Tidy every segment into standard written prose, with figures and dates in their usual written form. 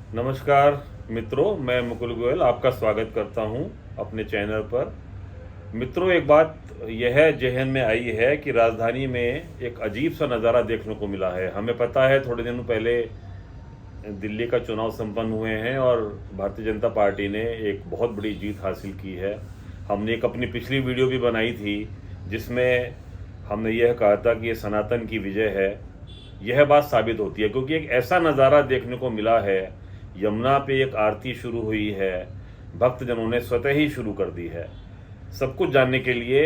नमस्कार मित्रों, मैं मुकुल गोयल आपका स्वागत करता हूं अपने चैनल पर। मित्रों, एक बात यह जहन में आई है कि राजधानी में एक अजीब सा नज़ारा देखने को मिला है। हमें पता है थोड़े दिनों पहले दिल्ली का चुनाव संपन्न हुए हैं और भारतीय जनता पार्टी ने एक बहुत बड़ी जीत हासिल की है। हमने एक अपनी पिछली वीडियो भी बनाई थी जिसमें हमने यह कहा था कि ये सनातन की विजय है। यह बात साबित होती है क्योंकि एक ऐसा नज़ारा देखने को मिला है। यमुना पे एक आरती शुरू हुई है, भक्तजनों ने स्वतः ही शुरू कर दी है। सब कुछ जानने के लिए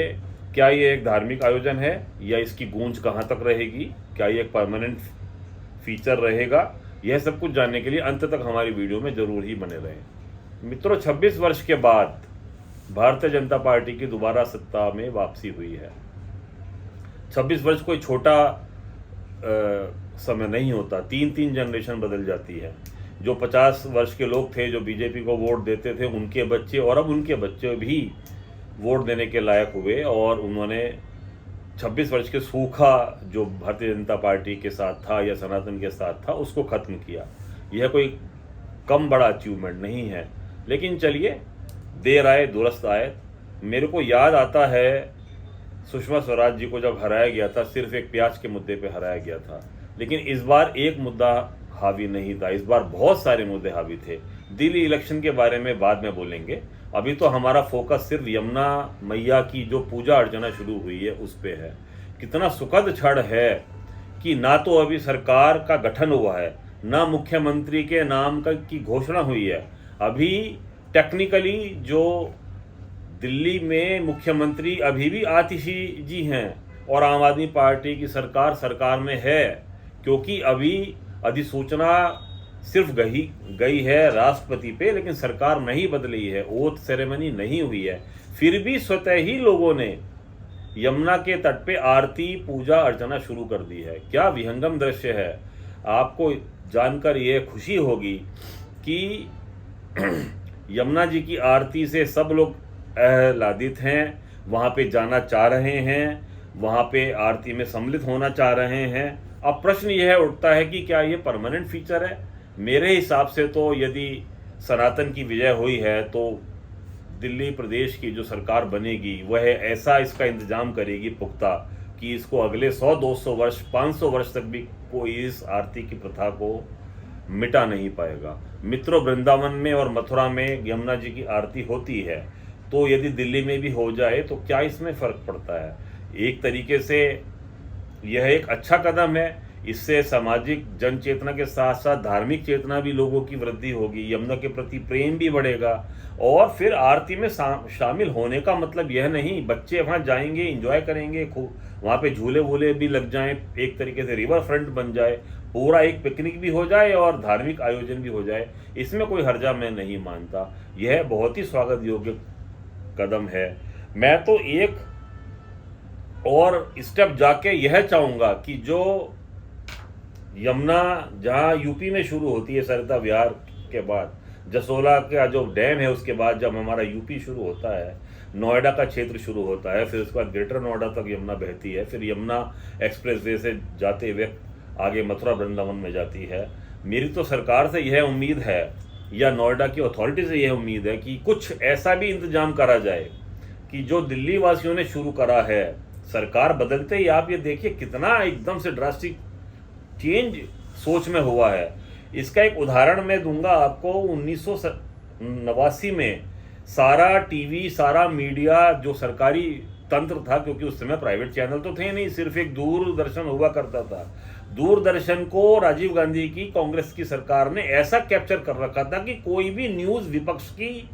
क्या ये एक धार्मिक आयोजन है या इसकी गूंज कहाँ तक रहेगी, क्या ये एक परमानेंट फीचर रहेगा, यह सब कुछ जानने के लिए अंत तक हमारी वीडियो में जरूर ही बने रहें। मित्रों, 26 वर्ष के बाद भारतीय जनता पार्टी की दोबारा सत्ता में वापसी हुई है। 26 वर्ष कोई छोटा समय नहीं होता। 3 जनरेशन बदल जाती है। जो 50 वर्ष के लोग थे जो बीजेपी को वोट देते थे, उनके बच्चे और अब उनके बच्चे भी वोट देने के लायक हुए और उन्होंने 26 वर्ष के सूखा जो भारतीय जनता पार्टी के साथ था या सनातन के साथ था उसको ख़त्म किया। यह कोई कम बड़ा अचीवमेंट नहीं है, लेकिन चलिए, देर आए दुरुस्त आए। मेरे को याद आता है सुषमा स्वराज जी को जब हराया गया था, सिर्फ एक प्याज के मुद्दे पे हराया गया था, लेकिन इस बार एक मुद्दा हावी नहीं था। इस बार बहुत सारे मुद्दे हावी थे। दिल्ली इलेक्शन के बारे में बाद में बोलेंगे। अभी तो हमारा फोकस सिर्फ यमुना मैया की जो पूजा अर्चना शुरू हुई है उस पे है। कितना सुखद क्षण है कि ना तो अभी सरकार का गठन हुआ है, ना मुख्यमंत्री के नाम की घोषणा हुई है। अभी टेक्निकली जो दिल्ली में मुख्यमंत्री अभी भी आतिशी जी हैं और आम आदमी पार्टी की सरकार में है, क्योंकि अभी अधिसूचना सिर्फ गई है राष्ट्रपति पे, लेकिन सरकार नहीं बदली है, ओथ सेरेमनी नहीं हुई है। फिर भी स्वतः ही लोगों ने यमुना के तट पे आरती पूजा अर्चना शुरू कर दी है। क्या विहंगम दृश्य है। आपको जानकर यह खुशी होगी कि यमुना जी की आरती से सब लोग आह्लादित हैं, वहाँ पे जाना चाह रहे हैं, वहाँ पे आरती में सम्मिलित होना चाह रहे हैं। अब प्रश्न यह उठता है कि क्या ये परमानेंट फीचर है। मेरे हिसाब से तो यदि सनातन की विजय हुई है तो दिल्ली प्रदेश की जो सरकार बनेगी वह ऐसा इसका इंतजाम करेगी पुख्ता कि इसको अगले 100-200 वर्ष 500 वर्ष तक भी कोई इस आरती की प्रथा को मिटा नहीं पाएगा। मित्रों, वृंदावन में और मथुरा में यमुना जी की आरती होती है, तो यदि दिल्ली में भी हो जाए तो क्या इसमें फ़र्क पड़ता है। एक तरीके से यह एक अच्छा कदम है। इससे सामाजिक जन चेतना के साथ साथ धार्मिक चेतना भी लोगों की वृद्धि होगी, यमुना के प्रति प्रेम भी बढ़ेगा। और फिर आरती में शामिल होने का मतलब यह नहीं बच्चे वहाँ जाएंगे, एंजॉय करेंगे, खूब वहाँ पे झूले वूले भी लग जाएं, एक तरीके से रिवर फ्रंट बन जाए, पूरा एक पिकनिक भी हो जाए और धार्मिक आयोजन भी हो जाए। इसमें कोई हर्जा मैं नहीं मानता। यह बहुत ही स्वागत योग्य कदम है। मैं तो एक और स्टेप जाके यह चाहूँगा कि जो यमुना जहाँ यूपी में शुरू होती है, सरिता विहार के बाद जसोला का जो डैम है, उसके बाद जब हमारा यूपी शुरू होता है, नोएडा का क्षेत्र शुरू होता है, फिर उसके बाद ग्रेटर नोएडा तक यमुना बहती है, फिर यमुना एक्सप्रेसवे से जाते हुए आगे मथुरा वृंदावन में जाती है। मेरी तो सरकार से यह उम्मीद है या नोएडा की अथॉरिटी से यह उम्मीद है कि कुछ ऐसा भी इंतजाम करा जाए कि जो दिल्ली वासियों ने शुरू करा है, सरकार बदलते ही आप ये देखिए कितना एकदम से ड्रास्टिक चेंज सोच में हुआ है। इसका एक उदाहरण मैं दूंगा आपको। 1989 में सारा टीवी, सारा मीडिया जो सरकारी तंत्र था, क्योंकि उस समय प्राइवेट चैनल तो थे नहीं, सिर्फ एक दूरदर्शन हुआ करता था। दूरदर्शन को राजीव गांधी की कांग्रेस की सरकार ने ऐसा कैप्चर कर रखा था कि कोई भी न्यूज़ विपक्ष की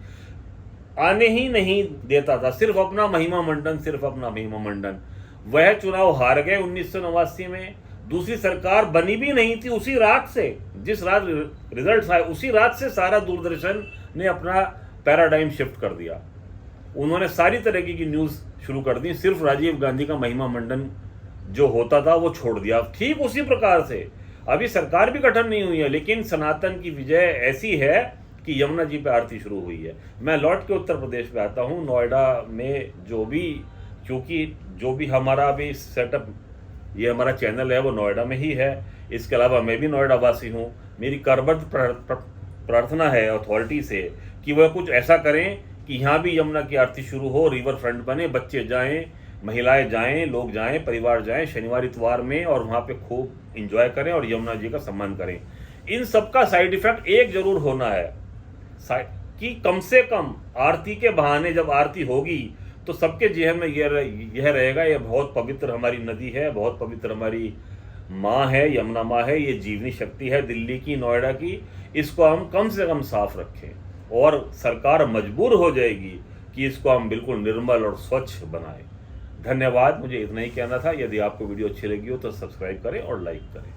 आने ही नहीं देता था। सिर्फ अपना महिमा मंडन। वह चुनाव हार गए 1989 में। दूसरी सरकार बनी भी नहीं थी। उसी रात से, जिस रात रिजल्ट आए, उसी रात से सारा दूरदर्शन ने अपना पैराडाइम शिफ्ट कर दिया। उन्होंने सारी तरह की न्यूज़ शुरू कर दी, सिर्फ राजीव गांधी का महिमा मंडन जो होता था वो छोड़ दिया। ठीक उसी प्रकार से अभी सरकार भी गठन नहीं हुई है, लेकिन सनातन की विजय ऐसी है कि यमुना जी पे आरती शुरू हुई है। मैं लौट के उत्तर प्रदेश पे आता हूँ। नोएडा में क्योंकि जो भी हमारा भी सेटअप, ये हमारा चैनल है वो नोएडा में ही है। इसके अलावा मैं भी नोएडा वासी हूँ। मेरी करबद्ध प्रार्थना है अथॉरिटी से कि वह कुछ ऐसा करें कि यहाँ भी यमुना की आरती शुरू हो, रिवर फ्रंट बने, बच्चे जाएं, महिलाएं जाएं, लोग जाएं, परिवार जाएं शनिवार इतवार में और वहाँ पे खूब इंजॉय करें और यमुना जी का सम्मान करें। इन सबका साइड इफेक्ट एक जरूर होना है कि कम से कम आरती के बहाने जब आरती होगी तो सबके जेहन में यह रहेगा, यह बहुत पवित्र हमारी नदी है, बहुत पवित्र हमारी माँ है, यमुना माँ है, ये जीवनी शक्ति है दिल्ली की, नोएडा की, इसको हम कम से कम साफ रखें और सरकार मजबूर हो जाएगी कि इसको हम बिल्कुल निर्मल और स्वच्छ बनाएं। धन्यवाद, मुझे इतना ही कहना था। यदि आपको वीडियो अच्छी लगी हो तो सब्सक्राइब करें और लाइक करें।